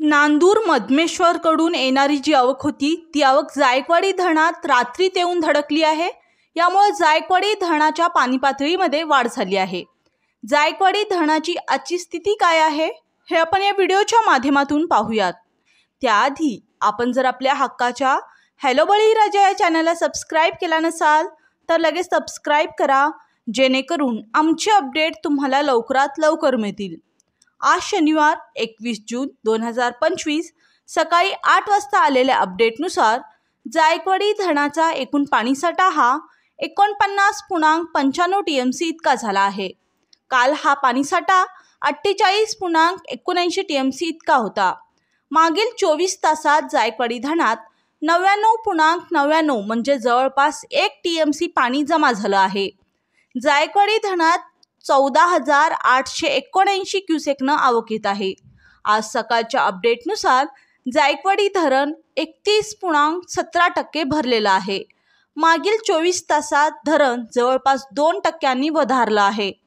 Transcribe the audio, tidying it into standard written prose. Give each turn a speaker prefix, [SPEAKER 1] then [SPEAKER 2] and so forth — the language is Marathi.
[SPEAKER 1] नांदूर मधमेश्वरकडून येणारी जी आवक होती ती आवक जायकवाडी धरणात रात्रीत येऊन धडकली आहे। यामुळे जायकवाडी धरणाच्या पाणी पातळीमध्ये वाढ झाली आहे। जायकवाडी धरणाची आजची स्थिती काय आहे हे आपण या व्हिडिओच्या माध्यमातून पाहूयात। त्याआधी आपण जर आपल्या हक्काच्या हॅलो बळीराजा या चॅनलला सबस्क्राइब केला नसाल तर लगेच सबस्क्राइब करा, जेणेकरून आमचे अपडेट तुम्हाला लवकरात लवकर मिळतील। आज शनिवार 21 जून 2025 सकाळी 8 वाजता आलेल्या अपडेटनुसार जायकवाडी धरणाचा एकूण पाणीसाठा हा 49.95 टीएमसी इतका झाला आहे। काल हा पाणीसाठा 48.79 टीएमसी इतका होता। मागील 24 तासात जायकवाडी धरणात 99.99 म्हणजे जवळपास 1 टीएमसी पाणी जमा झालं आहे। जायकवाडी धरणात 14,879 क्युसेकनं आवक येत आहे। आज सकाळच्या अपडेटनुसार जायकवाडी धरण 31.17% भरलेलं आहे। मागील 24 तासात धरण जवळपास 2% वधारलं आहे।